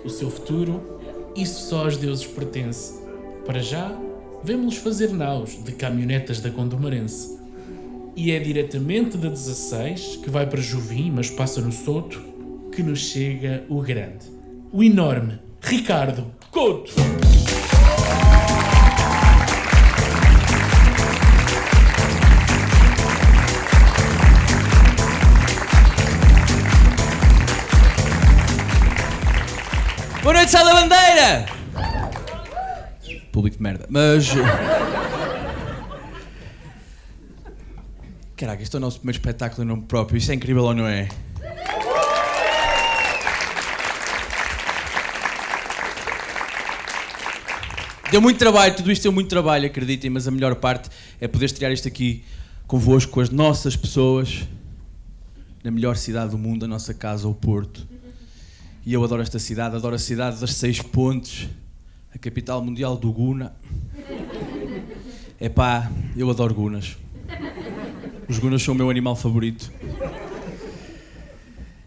O seu futuro, isso só aos deuses pertence. Para já, vemo-los fazer naus de caminhonetas da Condomarense. E é diretamente da 16, que vai para Juvim, mas passa no Soto, que nos chega o grande, o enorme Ricardo Couto. Boa noite, Sá da Bandeira! Público de merda, mas... Caraca, este é o nosso primeiro espetáculo em nome próprio, isso é incrível ou não é? Deu muito trabalho, tudo isto deu muito trabalho, acreditem, mas a melhor parte é poder estrear isto aqui convosco, com as nossas pessoas, na melhor cidade do mundo, a nossa casa, o Porto. E eu adoro esta cidade, adoro a cidade das 6 pontes, a capital mundial do Guna. Epá, eu adoro gunas. Os gunas são o meu animal favorito.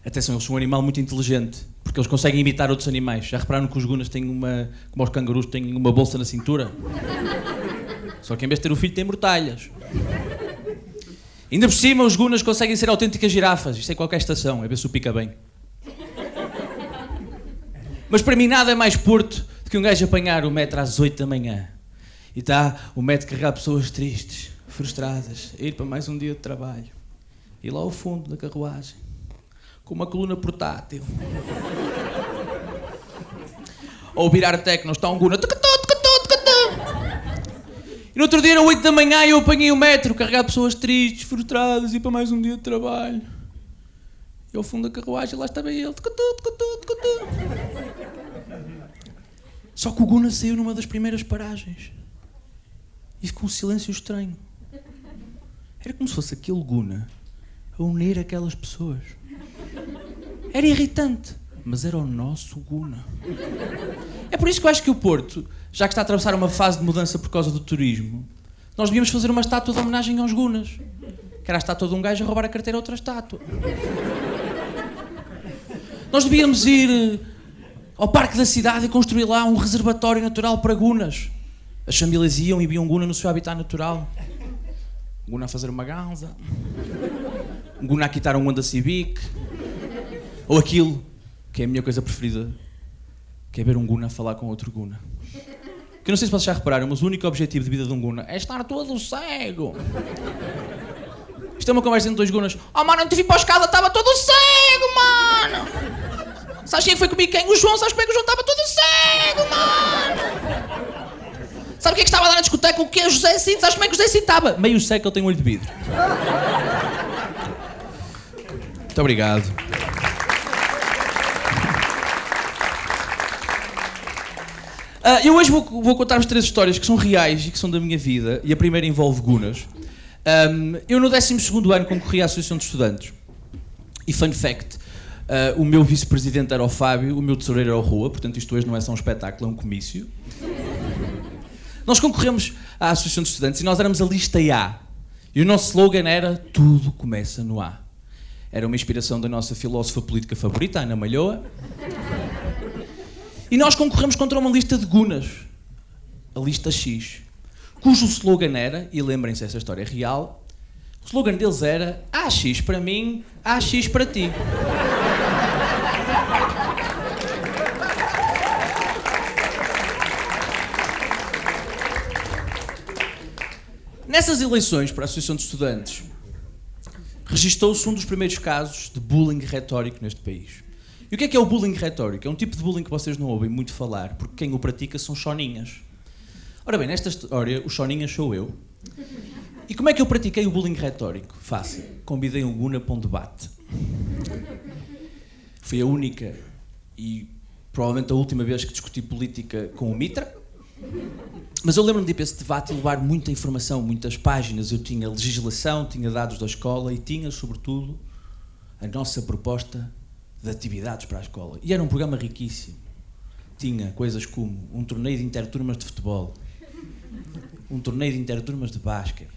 Atenção, eles são um animal muito inteligente, porque eles conseguem imitar outros animais. Já repararam que os gunas têm como os cangurus, têm uma bolsa na cintura? Só que em vez de ter o filho, tem mortalhas. Ainda por cima, os gunas conseguem ser autênticas girafas. Isto é qualquer estação, é ver se o pica bem. Mas para mim nada é mais Porto do que um gajo apanhar o metro às 8 da manhã e está o metro carregar pessoas tristes, frustradas, a ir para mais um dia de trabalho. E lá ao fundo da carruagem, com uma coluna portátil, ou virar tecno, está um guna. E no outro dia, às 8 da manhã, eu apanhei o metro, carregar pessoas tristes, frustradas, e ir para mais um dia de trabalho. E ao fundo da carruagem, lá estava ele. Só que o Guna saiu numa das primeiras paragens. E ficou um silêncio estranho. Era como se fosse aquele Guna a unir aquelas pessoas. Era irritante, mas era o nosso Guna. É por isso que eu acho que o Porto, já que está a atravessar uma fase de mudança por causa do turismo, nós devíamos fazer uma estátua de homenagem aos Gunas. Que era a estátua de um gajo a roubar a carteira a outra estátua. Nós devíamos ir ao parque da cidade e construir lá um reservatório natural para gunas. As famílias iam e viam um guna no seu habitat natural. Um guna a fazer uma ganza. Um guna a quitar um Honda Civic. Ou aquilo, que é a minha coisa preferida, que é ver um guna a falar com outro guna. Que eu não sei se vocês já repararam, mas o único objetivo de vida de um guna é estar todo cego. Isto é uma conversa entre dois gunas. Oh mano, eu tive para a escada, estava todo cego, mano! Sabes quem foi comigo? Quem? O João, sabes como é que o João estava todo cego, mano? Sabe o que é que estava lá na discoteca? O que é o José Cinto? Sabes como é que o José Cinto estava? Meio cego, que ele tem um olho de vidro. Muito obrigado. Eu hoje vou contar-vos 3 histórias que são reais e que são da minha vida. E a primeira envolve gunas. Eu no 12º ano concorri à Associação de Estudantes. E fun fact, o meu vice-presidente era o Fábio, o meu tesoureiro era o Rua, portanto isto hoje não é só um espetáculo, é um comício. Nós concorremos à Associação de Estudantes e nós éramos a lista A. E o nosso slogan era tudo começa no A. Era uma inspiração da nossa filósofa política favorita, Ana Malhoa. E nós concorremos contra uma lista de gunas, a lista X, cujo slogan era, e lembrem-se, essa história é real, o slogan deles era AX para mim, AX para ti. Nessas eleições para a Associação de Estudantes, registou-se um dos primeiros casos de bullying retórico neste país. E o que é o bullying retórico? É um tipo de bullying que vocês não ouvem muito falar, porque quem o pratica são choninhas. Ora bem, nesta história, o choninhas sou eu. E como é que eu pratiquei o bullying retórico? Fácil. Convidei um guna para um debate. Foi a única e provavelmente a última vez que discuti política com o Mitra. Mas eu lembro-me de ir para esse debate e levar muita informação, muitas páginas. Eu tinha legislação, tinha dados da escola e tinha, sobretudo, a nossa proposta de atividades para a escola. E era um programa riquíssimo. Tinha coisas como um torneio de interturmas de futebol, um torneio de interturmas de basquete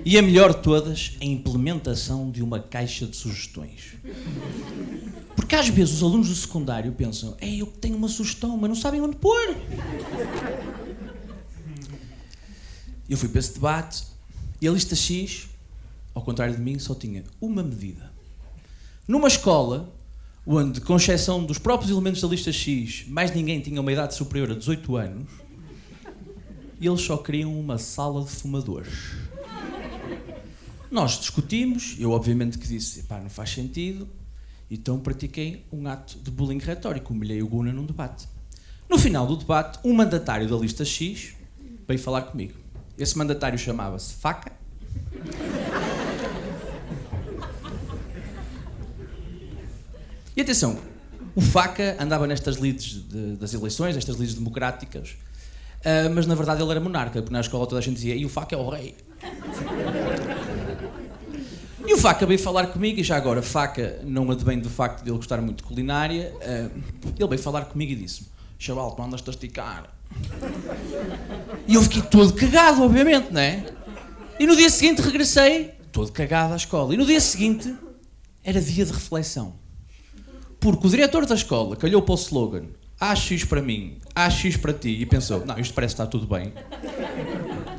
e, a melhor de todas, a implementação de uma caixa de sugestões. Porque às vezes os alunos do secundário pensam: ei, eu tenho uma sugestão, mas não sabem onde pôr. Eu fui para esse debate e a lista X, ao contrário de mim, só tinha uma medida. Numa escola onde, com exceção dos próprios elementos da lista X, mais ninguém tinha uma idade superior a 18 anos, eles só queriam uma sala de fumadores. Nós discutimos, eu obviamente que disse: pá, não faz sentido, então pratiquei um ato de bullying retórico, humilhei o Guna num debate. No final do debate, um mandatário da lista X veio falar comigo. Esse mandatário chamava-se Faca. E atenção, o Faca andava nestas lides das eleições, estas lides democráticas, mas na verdade ele era monarca, porque na escola toda a gente dizia: e o Faca é o rei. E o Faca veio falar comigo, e já agora, Faca não advém do facto de ele gostar muito de culinária, ele veio falar comigo e disse-me: chaval, tu andas-te a esticar. E eu fiquei todo cagado, obviamente, não é? E no dia seguinte regressei, todo cagado à escola. E no dia seguinte era dia de reflexão. Porque o diretor da escola calhou para o slogan: AX para mim, AX para ti, e pensou: não, isto parece que está tudo bem.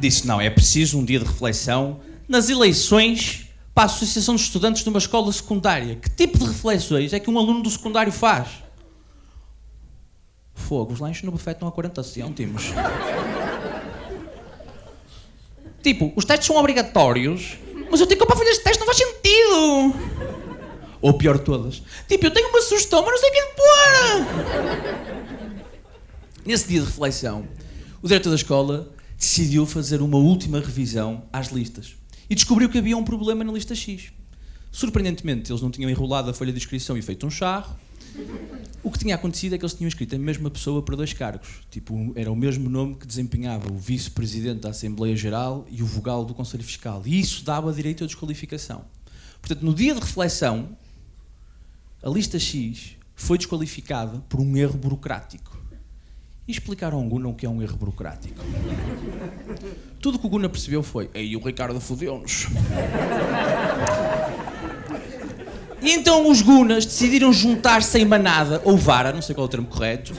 Disse: não, é preciso um dia de reflexão nas eleições para a Associação de Estudantes de uma escola secundária. Que tipo de reflexões é que um aluno do secundário faz? Fogo, os lanches no buffet estão a 40 cêntimos. Tipo, os testes são obrigatórios, mas eu tenho que comprar folhas de teste, não faz sentido. Ou pior de todas: tipo, eu tenho uma sugestão, mas não sei o que é de pôr. Nesse dia de reflexão, o diretor da escola decidiu fazer uma última revisão às listas e descobriu que havia um problema na lista X. Surpreendentemente, eles não tinham enrolado a folha de inscrição e feito um charro. O que tinha acontecido é que eles tinham escrito a mesma pessoa para 2 cargos. Tipo, era o mesmo nome que desempenhava o vice-presidente da Assembleia Geral e o vogal do Conselho Fiscal. E isso dava direito à desqualificação. Portanto, no dia de reflexão, a lista X foi desqualificada por um erro burocrático. E explicaram ao Guna o que é um erro burocrático. Tudo o que o Guna percebeu foi: ei, o Ricardo fodeu-nos. E então os Gunas decidiram juntar-se em manada, ou vara, não sei qual é o termo correto,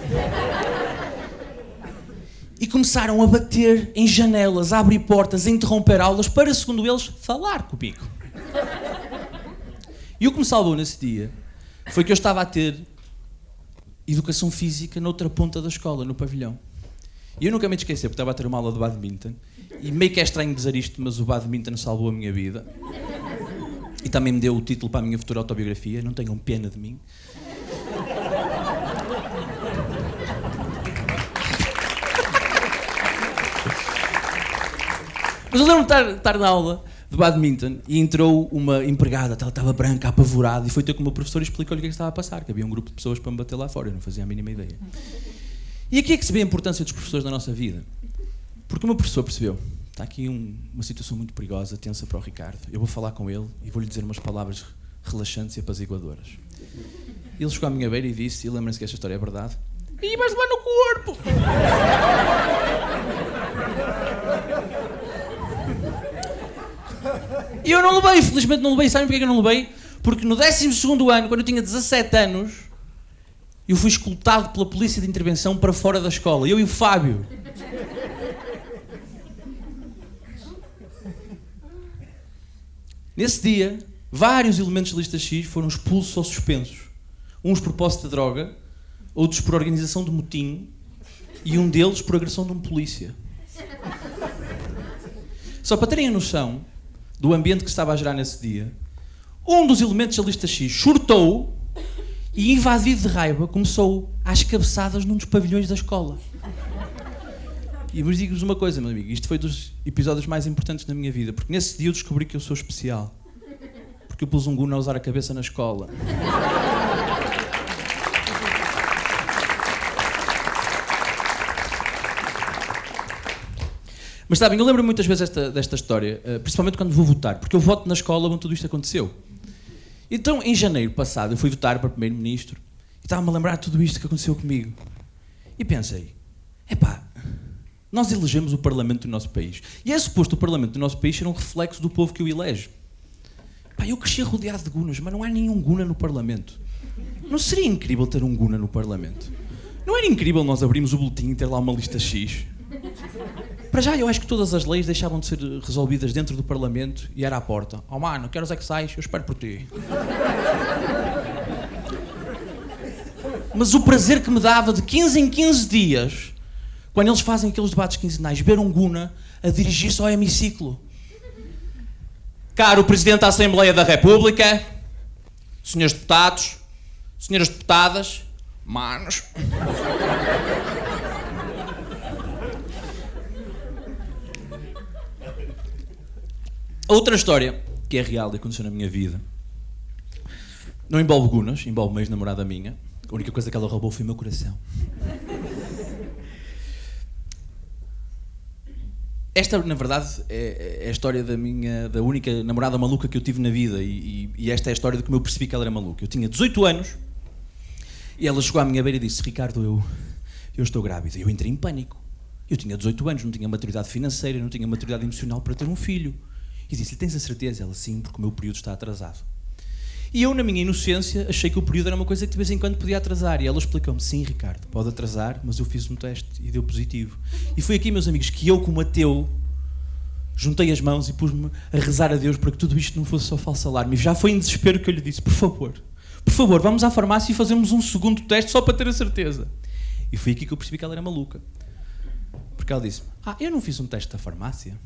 e começaram a bater em janelas, a abrir portas, a interromper aulas para, segundo eles, falar comigo. E o que me salvou nesse dia foi que eu estava a ter educação física noutra ponta da escola, no pavilhão. E eu nunca me esqueci, porque estava a ter uma aula de badminton, e meio que é estranho dizer isto, mas o badminton salvou a minha vida. E também me deu o título para a minha futura autobiografia: não tenham pena de mim. Mas eu lembro-me de estar na aula de badminton e entrou uma empregada, ela estava branca, apavorada, e foi ter com o meu professor e explicou-lhe o que estava a passar, que havia um grupo de pessoas para me bater lá fora, eu não fazia a mínima ideia. E aqui é que se vê a importância dos professores na nossa vida. Porque o meu professor percebeu: está aqui uma situação muito perigosa, tensa para o Ricardo, eu vou falar com ele e vou-lhe dizer umas palavras relaxantes e apaziguadoras. Ele chegou à minha beira e disse, e lembrem-se que esta história é verdade: e vais levar no corpo! E eu não levei, felizmente não levei. Sabem porque é que eu não levei? Porque no 12º ano, quando eu tinha 17 anos, eu fui escoltado pela polícia de intervenção para fora da escola, eu e o Fábio. Nesse dia, vários elementos da lista X foram expulsos ou suspensos. Uns por posse de droga, outros por organização de motim e um deles por agressão de um polícia. Só para terem a noção do ambiente que estava a gerar nesse dia, um dos elementos da lista X surtou e, invadido de raiva, começou às cabeçadas num dos pavilhões da escola. E vos digo-vos uma coisa, meu amigo, isto foi dos episódios mais importantes da minha vida, porque nesse dia eu descobri que eu sou especial. Porque eu pus um Guna a usar a cabeça na escola. Mas sabem, eu lembro muitas vezes desta história, principalmente quando vou votar, porque eu voto na escola onde tudo isto aconteceu. Então, em janeiro passado, eu fui votar para primeiro-ministro e estava-me a lembrar de tudo isto que aconteceu comigo. E pensei: epá, nós elegemos o Parlamento do nosso país. E é suposto o Parlamento do nosso país ser um reflexo do povo que o elege. Pá, eu cresci rodeado de Gunas, mas não há nenhum Guna no Parlamento. Não seria incrível ter um Guna no Parlamento? Não era incrível nós abrirmos o boletim e ter lá uma lista X? Para já, eu acho que todas as leis deixavam de ser resolvidas dentro do Parlamento e era à porta. Oh mano, que horas é que sais? Eu espero por ti. Mas o prazer que me dava de 15 em 15 dias, quando eles fazem aqueles debates quinzenais, ver um Guna a dirigir-se ao hemiciclo. Caro Presidente da Assembleia da República, senhores deputados, senhoras deputadas, manos. A outra história, que é real e aconteceu na minha vida, não envolve Gunas, envolve uma ex-namorada minha. A única coisa que ela roubou foi o meu coração. Esta, na verdade, é a história da única namorada maluca que eu tive na vida e esta é a história de como eu percebi que ela era maluca. Eu tinha 18 anos e ela chegou à minha beira e disse: Ricardo, eu estou grávida. E eu entrei em pânico. Eu tinha 18 anos, não tinha maturidade financeira, não tinha maturidade emocional para ter um filho. E disse-lhe: tens a certeza? Ela: sim, porque o meu período está atrasado. E eu, na minha inocência, achei que o período era uma coisa que de vez em quando podia atrasar. E ela explicou-me: sim, Ricardo, pode atrasar, mas eu fiz um teste e deu positivo. E foi aqui, meus amigos, que eu, como ateu, juntei as mãos e pus-me a rezar a Deus para que tudo isto não fosse só falso alarme. E já foi em desespero que eu lhe disse: por favor, vamos à farmácia e fazemos um segundo teste só para ter a certeza. E foi aqui que eu percebi que ela era maluca. Porque ela disse: eu não fiz um teste da farmácia.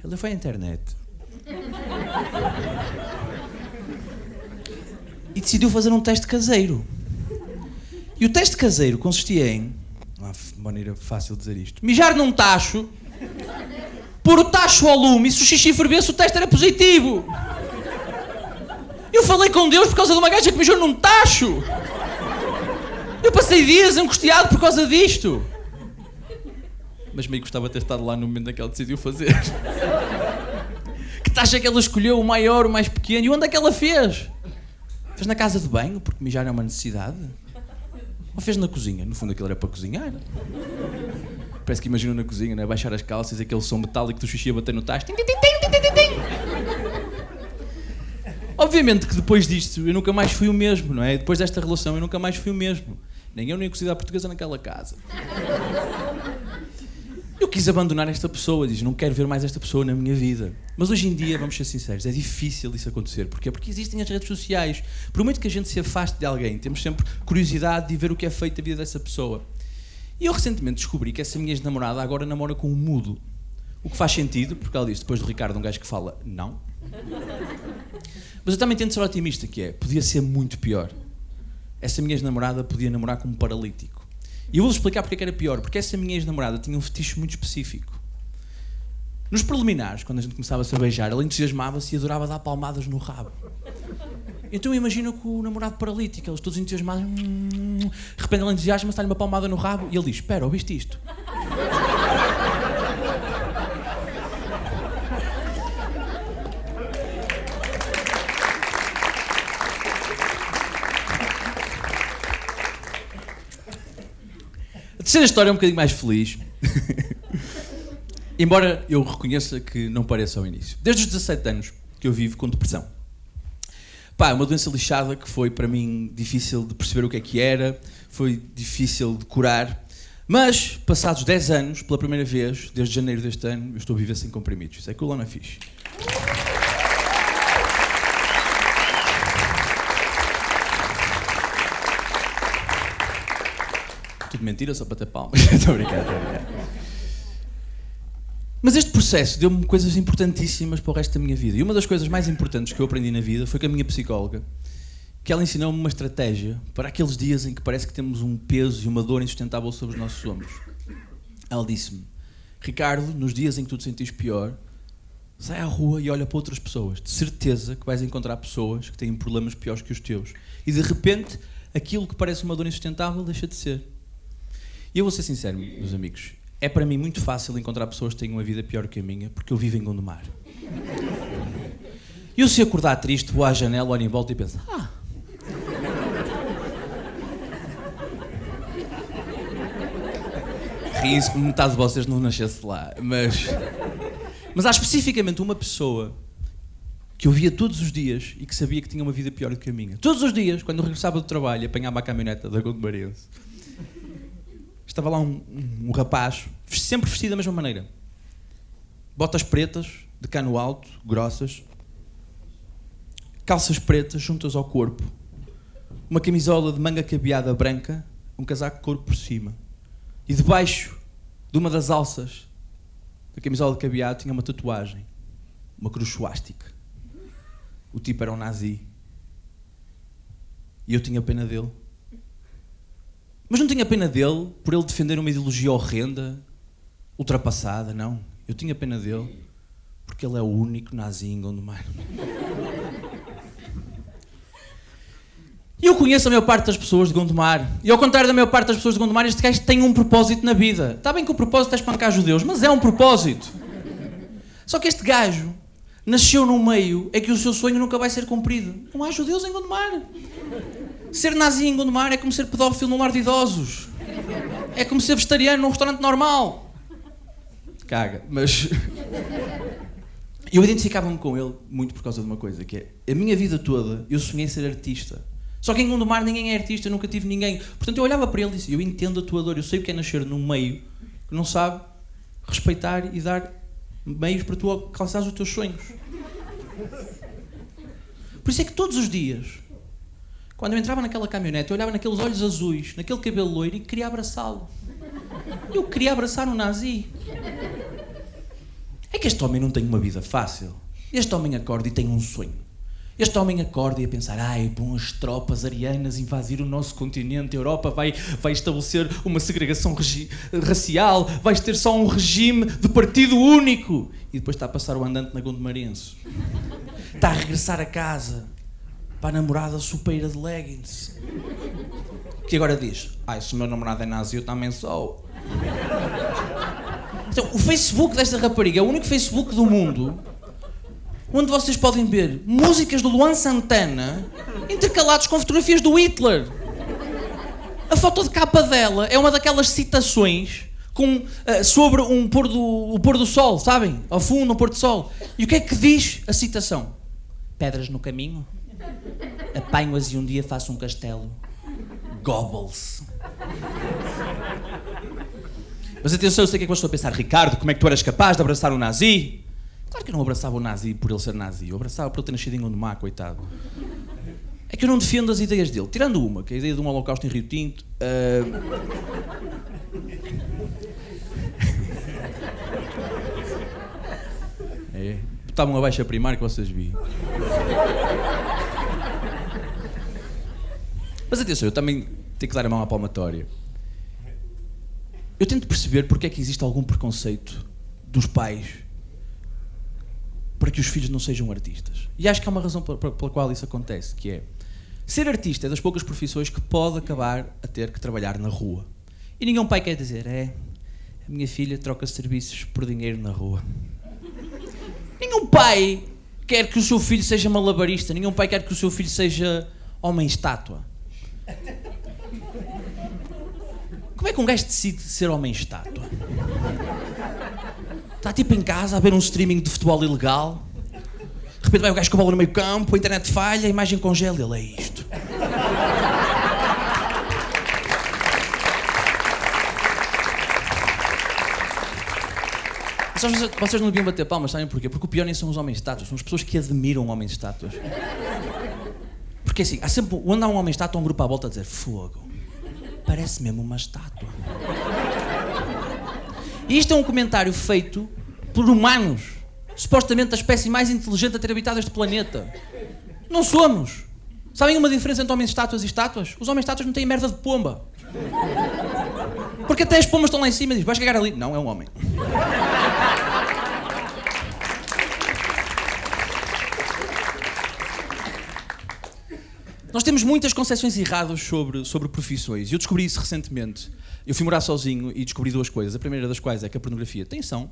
Ela foi à internet. E decidiu fazer um teste caseiro. E o teste caseiro consistia em... Não há maneira fácil de dizer isto. Mijar num tacho, pôr o tacho ao lume e se o xixi fervesse o teste era positivo. Eu falei com Deus por causa de uma gaja que mijou num tacho. Eu passei dias angustiado por causa disto. Mas meio gostava de ter estado lá no momento em que ela decidiu fazer. Que taxa é que ela escolheu? O maior, o mais pequeno? E onde é que ela fez? Fez na casa de banho, porque mijar é uma necessidade? Ou fez na cozinha? No fundo aquilo era para cozinhar. Parece que imaginam na cozinha, né? Baixar as calças e aquele som metálico do xixi a bater no tacho. Tim, tim, tim, tim, tim, tim, tim. Obviamente que depois disto eu nunca mais fui o mesmo, não é? Depois desta relação eu nunca mais fui o mesmo. Nem eu nem a cozinha portuguesa naquela casa. Eu quis abandonar esta pessoa, diz, não quero ver mais esta pessoa na minha vida. Mas hoje em dia, vamos ser sinceros, é difícil isso acontecer. Porquê? Porque existem as redes sociais. Por muito que a gente se afaste de alguém, temos sempre curiosidade de ver o que é feito da vida dessa pessoa. E eu recentemente descobri que essa minha ex-namorada agora namora com um mudo. O que faz sentido, porque ela disse, depois do Ricardo, um gajo que fala não. Mas eu também tento ser otimista, que é, podia ser muito pior. Essa minha ex-namorada podia namorar com um paralítico. E eu vou-vos explicar porque é que era pior. Porque essa minha ex-namorada tinha um fetiche muito específico. Nos preliminares, quando a gente começava-se a beijar, ela entusiasmava-se e adorava dar palmadas no rabo. Então eu imagino com o namorado paralítico, eles todos entusiasmados. De repente ela entusiasma-se, está-lhe uma palmada no rabo e ele diz, espera, ouviste isto? A terceira história é um bocadinho mais feliz. Embora eu reconheça que não pareça ao início. Desde os 17 anos que eu vivo com depressão. Pá, uma doença lixada que foi para mim difícil de perceber o que era, foi difícil de curar, mas passados 10 anos, pela primeira vez, desde janeiro deste ano, eu estou a viver sem comprimidos. Isso é que o Lona fixe. Tudo mentira, só para ter palmas. Estou a brincar. Mas este processo deu-me coisas importantíssimas para o resto da minha vida. E uma das coisas mais importantes que eu aprendi na vida foi com a minha psicóloga, que ela ensinou-me uma estratégia para aqueles dias em que parece que temos um peso e uma dor insustentável sobre os nossos ombros. Ela disse-me, Ricardo, nos dias em que tu te sentires pior, sai à rua e olha para outras pessoas. De certeza que vais encontrar pessoas que têm problemas piores que os teus. E de repente, aquilo que parece uma dor insustentável deixa de ser. E eu vou ser sincero, meus amigos, é para mim muito fácil encontrar pessoas que têm uma vida pior que a minha, porque eu vivo em Gondomar. E eu, se acordar triste, vou à janela, olho em volta e penso, Riem-se como metade de vocês não nascesse lá, mas há especificamente uma pessoa que eu via todos os dias e que sabia que tinha uma vida pior do que a minha. Todos os dias, quando eu regressava do trabalho e apanhava a caminhoneta da Gondomarense, estava lá um rapaz, sempre vestido da mesma maneira. Botas pretas, de cano alto, grossas, calças pretas juntas ao corpo, uma camisola de manga cabeada branca, um casaco de couro por cima. E debaixo de uma das alças da camisola de cabeado tinha uma tatuagem, uma cruz suástica. O tipo era um nazi. E eu tinha pena dele. Mas não tinha pena dele por ele defender uma ideologia horrenda, ultrapassada, não. Eu tinha pena dele porque ele é o único nazi em Gondomar. E eu conheço a maior parte das pessoas de Gondomar. E ao contrário da maior parte das pessoas de Gondomar, este gajo tem um propósito na vida. Está bem que o propósito é espancar judeus, mas é um propósito. Só que este gajo nasceu num meio em que o seu sonho nunca vai ser cumprido. Não há judeus em Gondomar. Ser nazi em Gondomar é como ser pedófilo num lar de idosos. É como ser vegetariano num restaurante normal. Caga, mas... Eu identificava-me com ele muito por causa de uma coisa, que é, a minha vida toda eu sonhei ser artista. Só que em Gondomar ninguém é artista, eu nunca tive ninguém. Portanto eu olhava para ele e disse, eu entendo a tua dor, eu sei o que é nascer num meio que não sabe respeitar e dar meios para tu alcançares os teus sonhos. Por isso é que todos os dias, quando eu entrava naquela caminhonete, eu olhava naqueles olhos azuis, naquele cabelo loiro e queria abraçá-lo. Eu queria abraçar um nazi. É que este homem não tem uma vida fácil. Este homem acorda e tem um sonho. Este homem acorda e a pensar, bom, as tropas arianas invadir o nosso continente, a Europa vai estabelecer uma segregação racial, vais ter só um regime de partido único. E depois está a passar o andante na Gondomarense. Está a regressar a casa para a namorada sopeira de leggings. Que agora diz, se o meu namorado é nazi, eu também sou. Então, o Facebook desta rapariga é o único Facebook do mundo onde vocês podem ver músicas do Luan Santana intercalados com fotografias do Hitler. A foto de capa dela é uma daquelas citações sobre o pôr do sol, sabem? Ao fundo, um pôr do sol. E o que é que diz a citação? Pedras no caminho? Apanho-as e um dia faço um castelo. Goebbels. Mas atenção, eu sei o que é que eu estou a pensar. Ricardo, como é que tu eras capaz de abraçar um nazi? Claro que eu não abraçava o nazi por ele ser nazi. Eu abraçava por ele ter nascido em Gondomar, coitado. É que eu não defendo as ideias dele. Tirando uma, que é a ideia de um holocausto em Rio Tinto. Botavam abaixo a primária que vocês viam. Mas atenção, eu também tenho que dar a mão à palmatória. Eu tento perceber porque é que existe algum preconceito dos pais para que os filhos não sejam artistas. E acho que há uma razão pela qual isso acontece, que é ser artista é das poucas profissões que pode acabar a ter que trabalhar na rua. E nenhum pai quer dizer, a minha filha troca serviços por dinheiro na rua. Nenhum pai quer que o seu filho seja malabarista, nenhum pai quer que o seu filho seja homem-estátua. Como é que um gajo decide ser homem-estátua? Está tipo em casa a ver um streaming de futebol ilegal. De repente vai o gajo com a bola no meio campo, a internet falha, a imagem congela, ele é isto. Vocês não deviam bater palmas, sabem porquê? Porque o pior nem são os homens-estátuas, são as pessoas que admiram homens-estátuas. Porque assim, há sempre, quando há um homem-estátua, um grupo à volta a dizer, fogo, parece mesmo uma estátua. E isto é um comentário feito por humanos, supostamente a espécie mais inteligente a ter habitado este planeta. Não somos. Sabem uma diferença entre homens-estátuas e estátuas? Os homens-estátuas não têm merda de pomba. Porque até as pombas estão lá em cima e dizem, vais cagar ali. Não, é um homem. Nós temos muitas concepções erradas sobre profissões. Eu descobri isso recentemente. Eu fui morar sozinho e descobri duas coisas. A primeira das quais é que a pornografia tem som.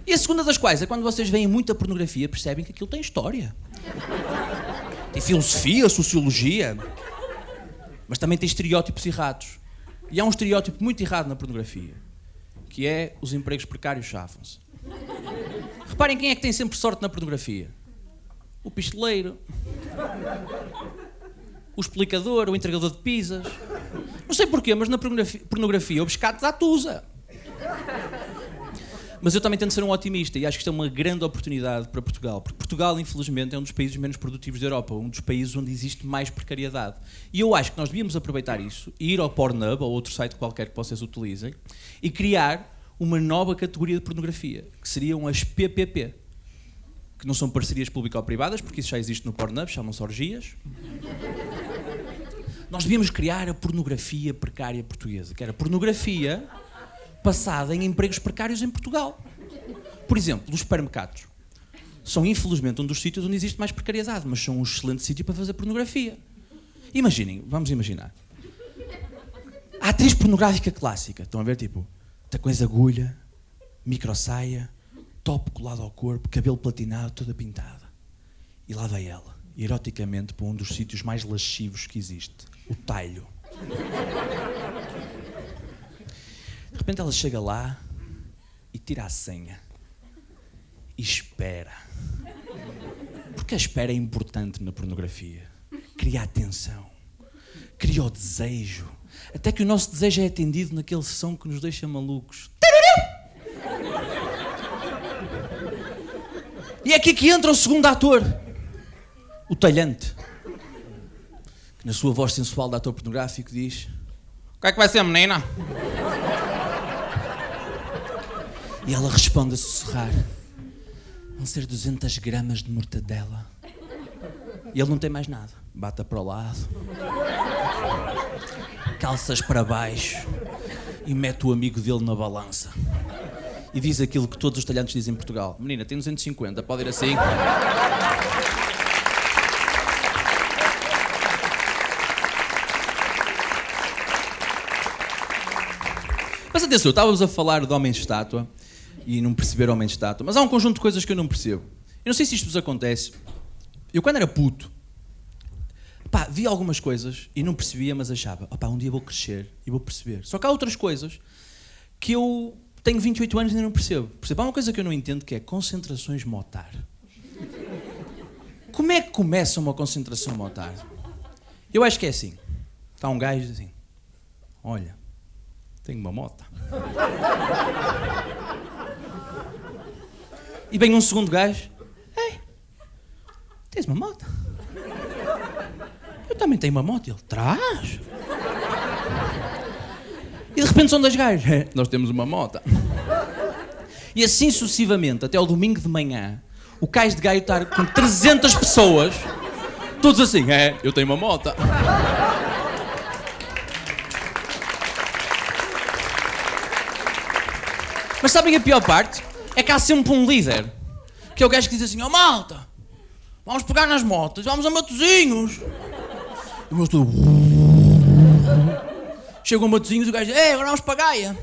E a segunda das quais é quando vocês veem muita pornografia, percebem que aquilo tem história. Tem filosofia, sociologia. Mas também tem estereótipos errados. E há um estereótipo muito errado na pornografia. que é os empregos precários chafam-se. Reparem quem é que tem sempre sorte na pornografia. O pistoleiro, o explicador, o entregador de pizzas. Não sei porquê, mas na pornografia o pescado dá tusa. Mas eu também tento ser um otimista e acho que isto é uma grande oportunidade para Portugal, porque Portugal, infelizmente, é um dos países menos produtivos da Europa, um dos países onde existe mais precariedade. E eu acho que nós devíamos aproveitar isso e ir ao Pornhub ou outro site qualquer que vocês utilizem e criar uma nova categoria de pornografia, que seriam as PPP, que não são parcerias público-privadas, porque isso já existe no Pornhub, chamam-se orgias. Nós devíamos criar a pornografia precária portuguesa, que era pornografia passada em empregos precários em Portugal. Por exemplo, os supermercados são, infelizmente, um dos sítios onde existe mais precariedade, mas são um excelente sítio para fazer pornografia. Imaginem, vamos imaginar. A atriz pornográfica clássica, estão a ver, tipo, tacões de agulha, microsaia, top colado ao corpo, cabelo platinado, toda pintada. E lá vai ela, eroticamente, para um dos sítios mais lascivos que existe, o talho. De repente ela chega lá e tira a senha. E espera. Porque a espera é importante na pornografia. Cria atenção. Cria o desejo. Até que o nosso desejo é atendido naquele som que nos deixa malucos. E é aqui que entra o segundo ator. O talhante. Que na sua voz sensual de ator pornográfico diz: "O que é que vai ser, menina?" E ela responde a sussurrar: "Vão ser 200 gramas de mortadela." E ele não tem mais nada. Bata para o lado, calças para baixo e mete o amigo dele na balança. E diz aquilo que todos os talhantes dizem em Portugal: "Menina, tem 250, pode ir assim?" Mas atenção, estávamos a falar de homem-estátua e não perceber homem-estátua, mas há um conjunto de coisas que eu não percebo. Eu não sei se isto vos acontece. Eu, quando era puto, via algumas coisas e não percebia, mas achava: um dia vou crescer e vou perceber. Só que há outras coisas que eu tenho 28 anos e ainda não percebo. Há uma coisa que eu não entendo, que é concentrações motar. Como é que começa uma concentração motar? Eu acho que é assim. Está um gajo assim: "Olha, tenho uma mota." E vem um segundo gajo: "Ei, tens uma moto?" "Eu também tenho uma moto." E ele: "Traz." E de repente são dois gajos: "Nós temos uma moto." E assim sucessivamente, até ao domingo de manhã, o cais de gaio está com 300 pessoas, todos assim: "Eu tenho uma moto." Mas sabem a pior parte? É que há sempre um líder, que é o gajo que diz assim: "Ó malta, vamos pegar nas motas, vamos a Matosinhos." E o meu estou... Chegam a Matosinhos e o gajo diz: "Agora vamos para a Gaia."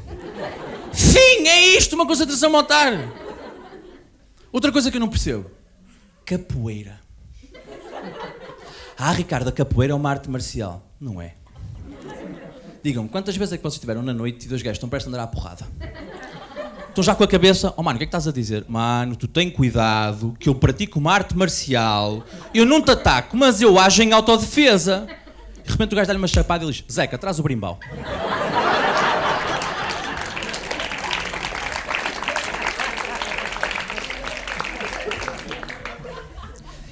Fim, é isto, uma concentração motar. Outra coisa que eu não percebo: capoeira. Ricardo, a capoeira é uma arte marcial. Não é. Digam-me, quantas vezes é que vocês estiveram na noite e dois gajos estão prestes a andar à porrada? Estão já com a cabeça: "Mano, o que é que estás a dizer?" "Mano, tu tem cuidado, que eu pratico uma arte marcial, eu não te ataco, mas eu ajo em autodefesa." E de repente o gajo dá-lhe uma chapada e diz: "Zeca, traz o brimbau."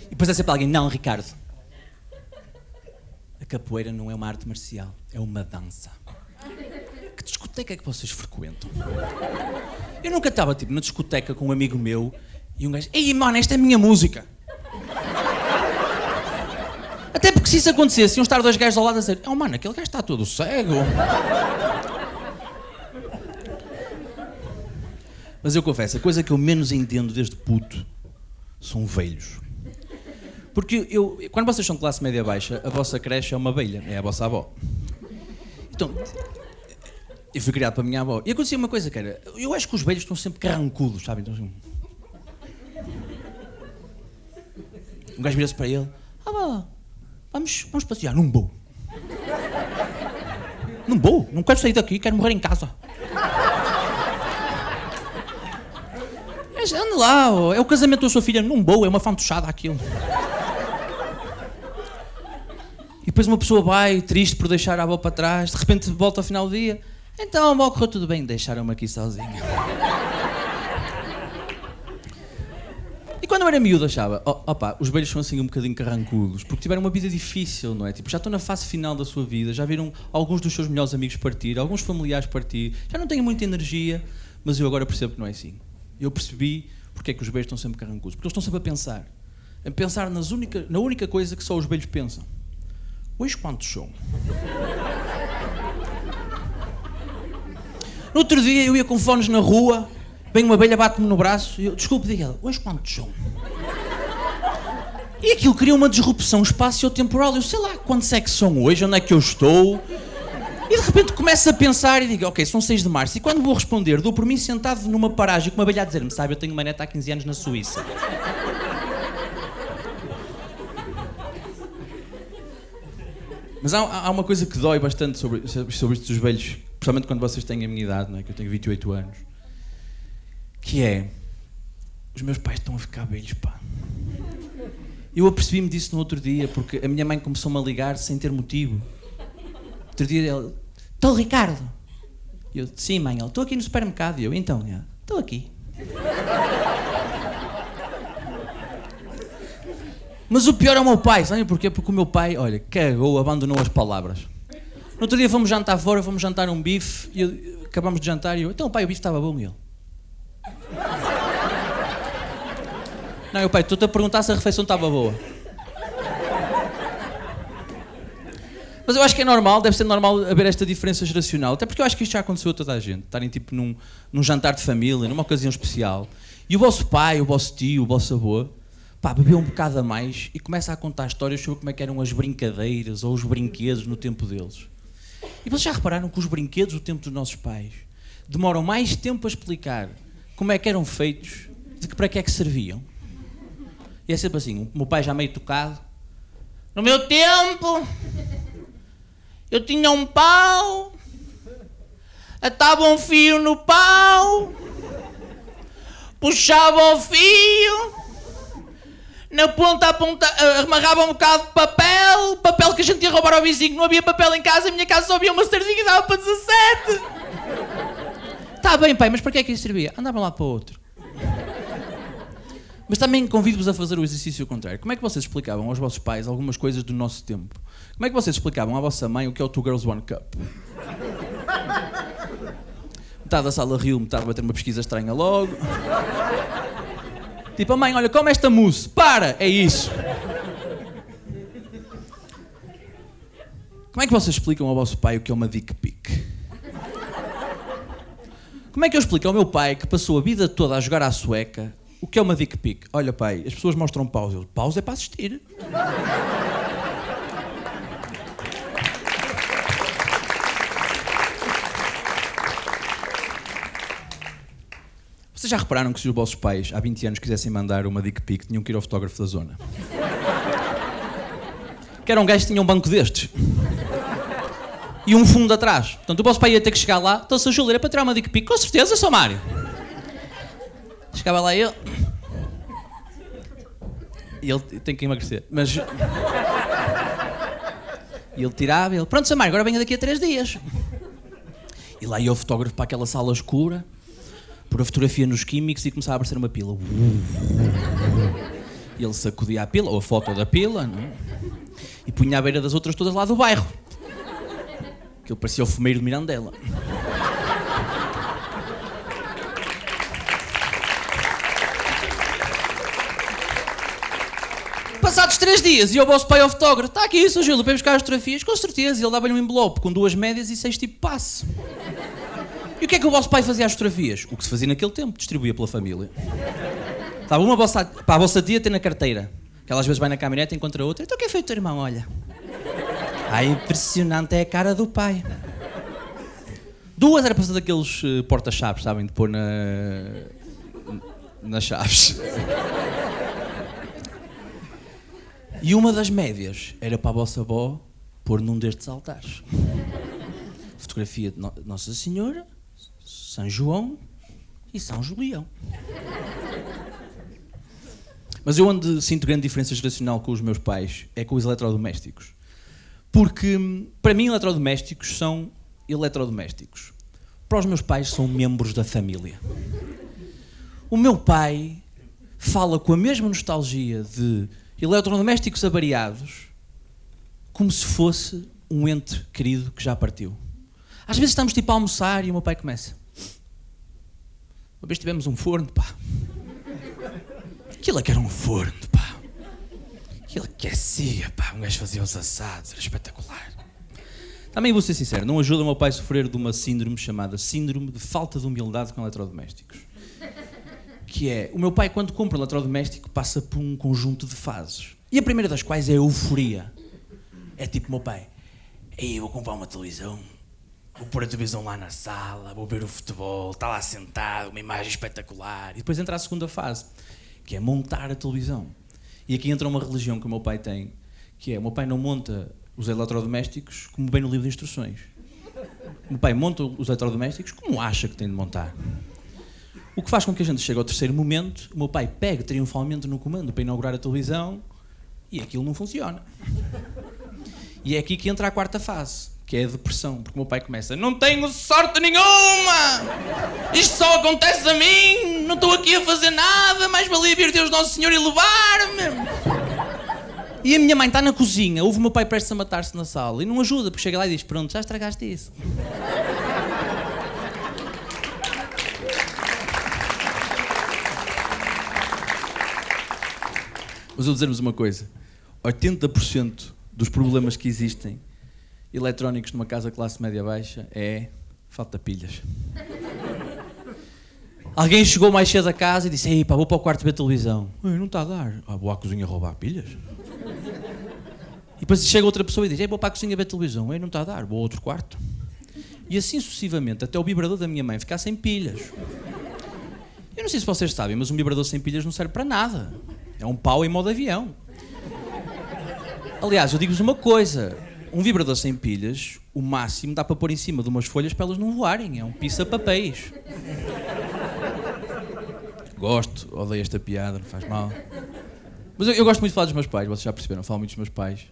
E depois é sempre alguém: "Não, Ricardo, a capoeira não é uma arte marcial, é uma dança." Que discoteca é que vocês frequentam? Eu nunca estava na discoteca com um amigo meu e um gajo: "Ei, mano, esta é a minha música." Até porque se isso acontecesse, iam estar dois gajos ao lado a dizer: "Mano, aquele gajo está todo cego." Mas eu confesso, a coisa que eu menos entendo desde puto são velhos. Porque quando vocês são de classe média baixa, a vossa creche é uma abelha, é a vossa avó. Então, eu fui criado para a minha avó. E acontecia uma coisa que era: eu acho que os velhos estão sempre carrancudos, sabem? Então, assim, um gajo vira-se para ele: vamos passear." "Não vou." "Não vou, não quero sair daqui, quero morrer em casa." Mas anda lá, é o casamento da sua filha. Não vou, é uma fantochada aquilo. E depois uma pessoa vai, triste por deixar a avó para trás, de repente volta ao final do dia. Então, avó, correu tudo bem, deixaram-me aqui sozinho. E quando eu era miúdo achava, os velhos são assim um bocadinho carrancudos, porque tiveram uma vida difícil, não é? Tipo, já estão na fase final da sua vida, já viram alguns dos seus melhores amigos partir, alguns familiares partir, já não têm muita energia, mas eu agora percebo que não é assim. Eu percebi porque é que os velhos estão sempre carrancudos, porque eles estão sempre a pensar na única coisa que só os velhos pensam. Hoje quantos são? No outro dia eu ia com fones na rua, vem uma abelha, bate-me no braço e eu, desculpe, diga ela, hoje quantos são? E aquilo cria uma disrupção espaço-temporal. Eu sei lá quantos é que são hoje, onde é que eu estou. E de repente começo a pensar e digo, ok, são 6 de março. E quando vou responder, dou por mim sentado numa paragem com uma abelha a dizer-me, sabe, eu tenho uma neta há 15 anos na Suíça. Mas há uma coisa que dói bastante sobre isto dos velhos, principalmente quando vocês têm a minha idade, não é? Que eu tenho 28 anos. Que é, os meus pais estão a ficar velhos, pá. Eu apercebi-me disso no outro dia, porque a minha mãe começou-me a ligar sem ter motivo. Outro dia ela, estou Ricardo. E eu, sim mãe, estou aqui no supermercado. E eu, então, estou aqui. Mas o pior é o meu pai, sabem porquê? Porque o meu pai, olha, cagou, abandonou as palavras. No outro dia fomos jantar fora, fomos jantar um bife, e acabamos de jantar e eu, então pai, o bife estava bom, e ele. Não, eu pai, estou-te a perguntar se a refeição estava boa. Mas eu acho que é normal, deve ser normal haver esta diferença geracional, até porque eu acho que isto já aconteceu a toda a gente, estarem tipo num jantar de família, numa ocasião especial, e o vosso pai, o vosso tio, o vosso avô, pá, bebeu um bocado a mais e começa a contar histórias sobre como é que eram as brincadeiras ou os brinquedos no tempo deles. E vocês já repararam que os brinquedos do tempo dos nossos pais demoram mais tempo a explicar como é que eram feitos do que para que é que serviam? E é sempre assim, o meu pai já meio tocado. No meu tempo, eu tinha um pau, atava um fio no pau, puxava o fio, na ponta a ponta, amarrava um bocado de papel que a gente ia roubar ao vizinho, não havia papel em casa, a minha casa só havia uma sardinha e dava para 17. Está bem, pai, mas para que é que isso servia? Andavam lá para o outro. Mas também convido-vos a fazer o exercício contrário. Como é que vocês explicavam aos vossos pais algumas coisas do nosso tempo? Como é que vocês explicavam à vossa mãe o que é o 2 Girls 1 Cup? Metade da sala riu, metade vai ter uma pesquisa estranha logo. Tipo, a mãe, olha, come esta mousse. Para! É isso. Como é que vocês explicam ao vosso pai o que é uma dick pic? Como é que eu explico ao meu pai que passou a vida toda a jogar à sueca o que é uma dick pic? Olha, pai, as pessoas mostram paus. Eu, paus é para assistir. Vocês já repararam que se os vossos pais há 20 anos quisessem mandar uma dick pic, tinham que ir ao fotógrafo da zona? Que era um gajo que tinha um banco destes. E um fundo atrás. Portanto, o vosso pai ia ter que chegar lá. Então, Sr. Júlio, era para tirar uma dick pic? Com certeza, Sr. Mário. Chegava lá ele. E ele tem que emagrecer. Mas. E ele tirava e ele. Pronto, Sr. Mário, agora venha daqui a 3 dias. E lá ia o fotógrafo para aquela sala escura, pôr a fotografia nos químicos e começava a aparecer uma pila. E ele sacudia a pila, ou a foto da pila, não é? E punha à beira das outras todas lá do bairro. Aquilo parecia o fumeiro de Mirandela. Passados 3 dias, e o vosso pai ao fotógrafo, está aqui, Sr. Júlio, para ir buscar as fotografias, com certeza, e ele dava-lhe um envelope com 2 médias e 6 tipo passe. E o que é que o vosso pai fazia às fotografias? O que se fazia naquele tempo, distribuía pela família. Estava uma para a vossa tia ter na carteira, que ela às vezes vai na caminhonete e encontra outra, então o que é feito, teu irmão, olha. Impressionante é a cara do pai. 2 era para fazer daqueles porta-chaves, sabem, de pôr nas chaves. E uma das médias era para a vossa avó pôr num destes altares. Fotografia de Nossa Senhora, São João e São Julião. Mas eu onde sinto grande diferença geracional com os meus pais é com os eletrodomésticos. Porque, para mim, eletrodomésticos são eletrodomésticos. Para os meus pais, são membros da família. O meu pai fala com a mesma nostalgia de eletrodomésticos avariados como se fosse um ente querido que já partiu. Às vezes estamos tipo a almoçar e o meu pai começa. Uma vez tivemos um forno, pá. Aquilo é que era um forno, pá. Aquilo aquecia, pá. Um gajo fazia os assados, era espetacular. Também vou ser sincero, não ajuda o meu pai a sofrer de uma síndrome chamada síndrome de falta de humildade com eletrodomésticos. Que é, o meu pai quando compra um eletrodoméstico passa por um conjunto de fases. E a primeira das quais é a euforia. É tipo, meu pai, aí vou comprar uma televisão, vou pôr a televisão lá na sala, vou ver o futebol, está lá sentado, uma imagem espetacular. E depois entra a segunda fase, que é montar a televisão. E aqui entra uma religião que o meu pai tem, que é, o meu pai não monta os eletrodomésticos como bem no livro de instruções. O meu pai monta os eletrodomésticos como acha que tem de montar. O que faz com que a gente chegue ao terceiro momento, o meu pai pega triunfalmente no comando para inaugurar a televisão e aquilo não funciona. E é aqui que entra a quarta fase, que é a depressão, porque o meu pai começa: não tenho sorte nenhuma! Isto só acontece a mim! Não estou aqui a fazer nada, mais valia vir Deus Nosso Senhor e levar-me! E a minha mãe está na cozinha, ouve o meu pai prestes a matar-se na sala e não ajuda, porque chega lá e diz: pronto, já estragaste isso. Mas eu vou dizer-vos uma coisa, 80% dos problemas que existem eletrónicos numa casa classe média baixa é falta de pilhas. Alguém chegou mais cedo a casa e disse: ei pá, vou para o quarto ver televisão. Não está a dar. Vou à cozinha roubar pilhas. E depois chega outra pessoa e diz: ei, vou para a cozinha ver televisão. Não está a dar, vou ao outro quarto. E assim sucessivamente, até o vibrador da minha mãe ficar sem pilhas. Eu não sei se vocês sabem, mas um vibrador sem pilhas não serve para nada. É um pau em modo avião. Aliás, eu digo-vos uma coisa. Um vibrador sem pilhas, o máximo dá para pôr em cima de umas folhas para elas não voarem. É um pisa-papéis. Gosto, odeio esta piada, não faz mal. Mas eu gosto muito de falar dos meus pais, vocês já perceberam, falo muito dos meus pais.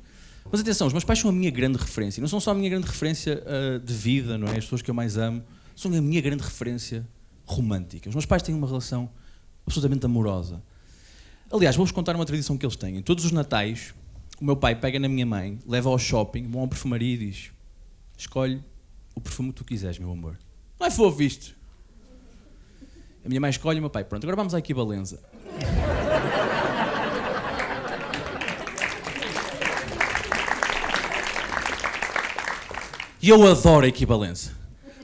Mas atenção, os meus pais são a minha grande referência. Não são só a minha grande referência de vida, não é? As pessoas que eu mais amo. São a minha grande referência romântica. Os meus pais têm uma relação absolutamente amorosa. Aliás, vou-vos contar uma tradição que eles têm. Todos os natais, o meu pai pega na minha mãe, leva ao shopping, vão à perfumaria e diz: escolhe o perfume que tu quiseres, meu amor. Não é fofo isto? A minha mãe escolhe e o meu pai: pronto, agora vamos à Equivalenza. E eu adoro a Equivalenza.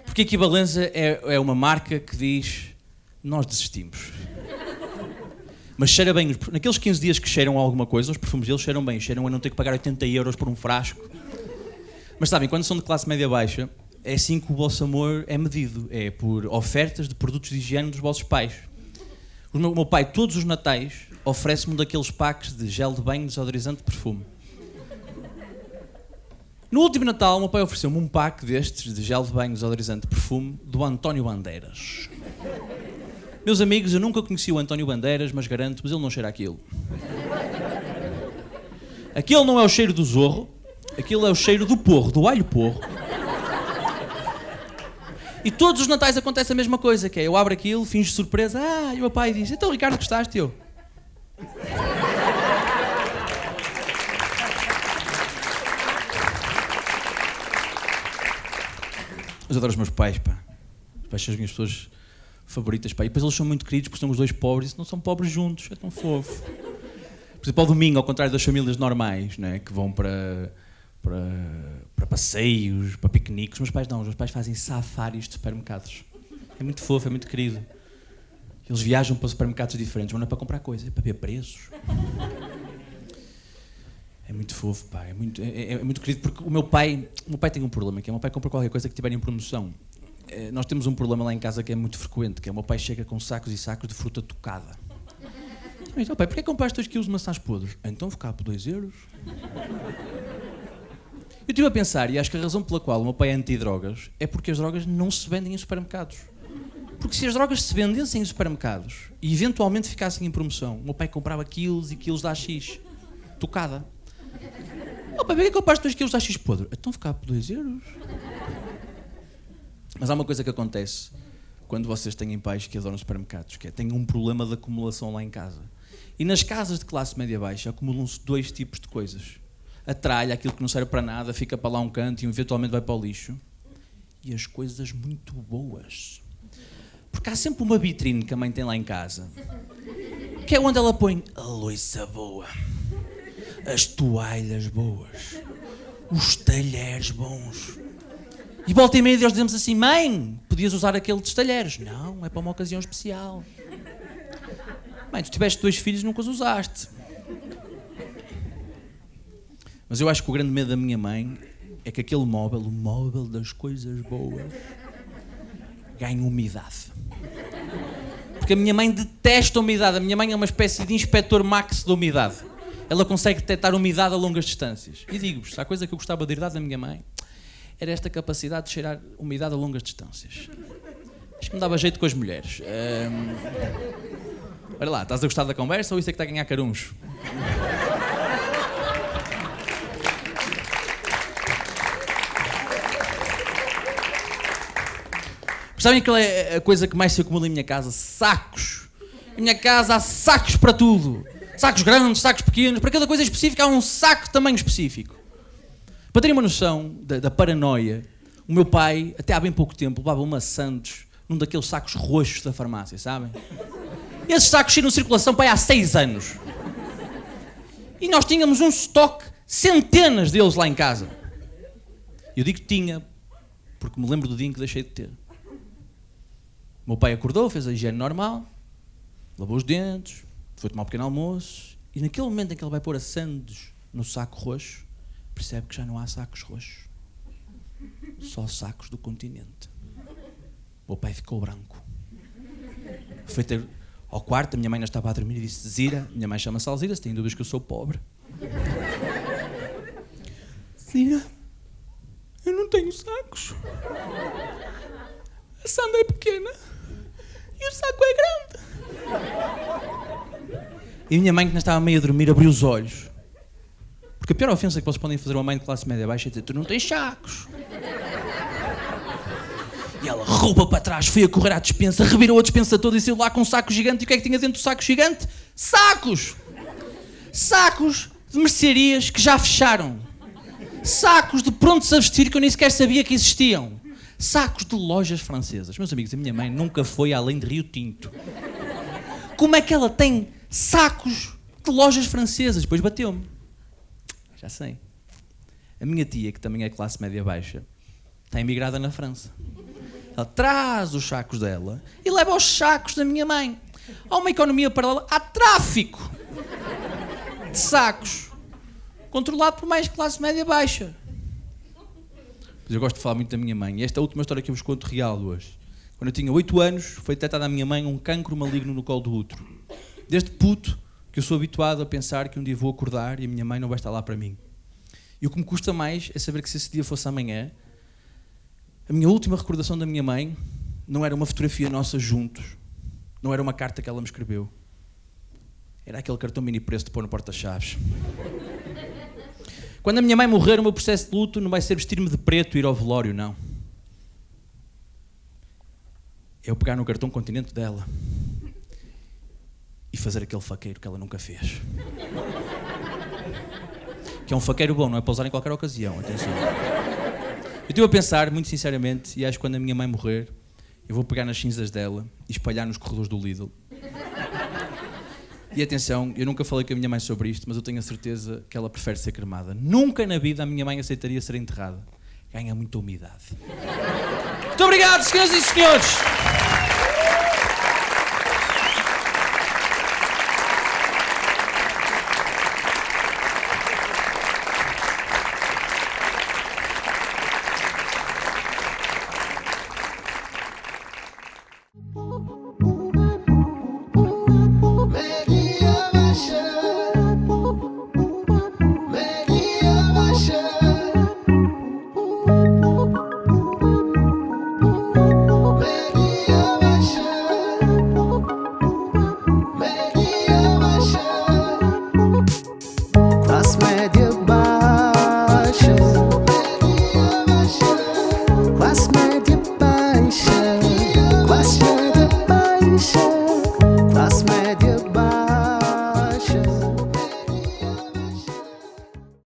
Porque a Equivalenza é uma marca que diz: nós desistimos. Mas cheira bem, naqueles 15 dias que cheiram a alguma coisa, os perfumes deles cheiram bem, cheiram a não ter que pagar 80 euros por um frasco. Mas sabem, quando são de classe média baixa, é assim que o vosso amor é medido, é por ofertas de produtos de higiene dos vossos pais. O meu pai, todos os natais, oferece-me um daqueles packs de gel de banho, desodorizante de perfume. No último Natal, o meu pai ofereceu-me um pack destes de gel de banho, desodorizante de perfume, do António Bandeiras. Meus amigos, eu nunca conheci o António Bandeiras, mas garanto, mas ele não cheira aquilo. Aquele não é o cheiro do zorro, aquilo é o cheiro do porro, do alho porro. E todos os natais acontece a mesma coisa, que é, eu abro aquilo, finjo surpresa, e o meu pai diz: então Ricardo, gostaste? Eu. Mas adoro os meus pais, pá. Os pais são as minhas pessoas favoritas, pá. E depois eles são muito queridos porque são os dois pobres e não são pobres juntos, é tão fofo. Por exemplo, ao domingo, ao contrário das famílias normais, né, que vão para passeios, para piqueniques, os meus pais não, os meus pais fazem safaris de supermercados. É muito fofo, é muito querido. Eles viajam para supermercados diferentes, mas não é para comprar coisas, é para ver preços. É muito fofo, pá, é muito querido, porque o meu pai tem um problema, que é o meu pai compra qualquer coisa que tiver em promoção. Nós temos um problema lá em casa que é muito frequente, que é o meu pai chega com sacos e sacos de fruta tocada. Então, pai, porquê compraste 2 kg de maçãs podres? Então ficava por 2 euros. Eu estive a pensar, e acho que a razão pela qual o meu pai é anti-drogas é porque as drogas não se vendem em supermercados. Porque se as drogas se vendessem em supermercados e eventualmente ficassem em promoção, o meu pai comprava quilos e quilos de AX, tocada. Oh, pai, por que compraste 2 quilos de AX podre? Então ficava por 2 euros. Mas há uma coisa que acontece quando vocês têm pais que adoram supermercados, que é têm um problema de acumulação lá em casa. E nas casas de classe média baixa acumulam-se 2 tipos de coisas. A tralha, aquilo que não serve para nada, fica para lá um canto e eventualmente vai para o lixo. E as coisas muito boas. Porque há sempre uma vitrine que a mãe tem lá em casa, que é onde ela põe a louça boa, as toalhas boas, os talheres bons. E volta e meia Deus dizemos assim: mãe, podias usar aquele dos talheres. Não, é para uma ocasião especial. Mãe, tu tiveste 2 filhos e nunca os usaste. Mas eu acho que o grande medo da minha mãe é que aquele móvel, o móvel das coisas boas, ganhe umidade. Porque a minha mãe detesta a umidade. A minha mãe é uma espécie de inspetor Max da umidade. Ela consegue detectar umidade a longas distâncias. E digo-vos, a coisa que eu gostava de herdar da minha mãe era esta capacidade de cheirar umidade a longas distâncias. Acho que me dava jeito com as mulheres. Olha lá, estás a gostar da conversa ou isso é que está a ganhar caruncho? Sabem qual é a coisa que mais se acumula em minha casa? Sacos. Em minha casa há sacos para tudo. Sacos grandes, sacos pequenos. Para cada coisa específica há um saco de tamanho específico. Para terem uma noção da paranoia, o meu pai, até há bem pouco tempo, levava uma Santos num daqueles sacos roxos da farmácia, sabem? Esses sacos tinham circulação para aí há 6 anos. E nós tínhamos um estoque, centenas deles lá em casa. Eu digo que tinha, porque me lembro do dia em que deixei de ter. O meu pai acordou, fez a higiene normal, lavou os dentes, foi tomar um pequeno almoço e naquele momento em que ele vai pôr a Santos no saco roxo, percebe que já não há sacos roxos. Só sacos do continente. O meu pai ficou branco. Foi ter ao quarto, a minha mãe ainda estava a dormir e disse: Zira, minha mãe chama-se Alzira, se tem dúvidas que eu sou pobre. Zira, eu não tenho sacos. A Sandra é pequena e o saco é grande. E a minha mãe, que ainda estava meio a dormir, abriu os olhos. Porque a pior ofensa que vocês podem fazer a uma mãe de classe média baixa é dizer: tu não tens sacos. E ela rouba para trás, foi a correr à despensa, revirou a despensa toda e saiu lá com um saco gigante. E o que é que tinha dentro do saco gigante? Sacos! Sacos de mercearias que já fecharam. Sacos de prontos a vestir que eu nem sequer sabia que existiam. Sacos de lojas francesas. Meus amigos, a minha mãe nunca foi além de Rio Tinto. Como é que ela tem sacos de lojas francesas? Depois bateu-me. Já sei. A minha tia, que também é classe média baixa, está emigrada na França. Ela traz os sacos dela e leva os sacos da minha mãe. Há uma economia paralela, há tráfico de sacos, controlado por mais classe média baixa. Mas eu gosto de falar muito da minha mãe. E esta é a última história que eu vos conto real hoje. Quando eu tinha 8 anos, foi detectada à minha mãe um cancro maligno no colo do útero. Desde puto que eu sou habituado a pensar que um dia vou acordar e a minha mãe não vai estar lá para mim. E o que me custa mais é saber que se esse dia fosse amanhã, a minha última recordação da minha mãe não era uma fotografia nossa juntos, não era uma carta que ela me escreveu. Era aquele cartão mini preço de pôr no porta-chaves. Quando a minha mãe morrer, o meu processo de luto não vai ser vestir-me de preto e ir ao velório, não. É eu pegar no cartão continente dela e fazer aquele faqueiro que ela nunca fez. Que é um faqueiro bom, não é para usar em qualquer ocasião, atenção. Eu estive a pensar, muito sinceramente, e acho que quando a minha mãe morrer, eu vou pegar nas cinzas dela e espalhar nos corredores do Lidl. E atenção, eu nunca falei com a minha mãe sobre isto, mas eu tenho a certeza que ela prefere ser cremada. Nunca na vida a minha mãe aceitaria ser enterrada. Ganha muita umidade. Muito obrigado, senhoras e senhores! Maria classe média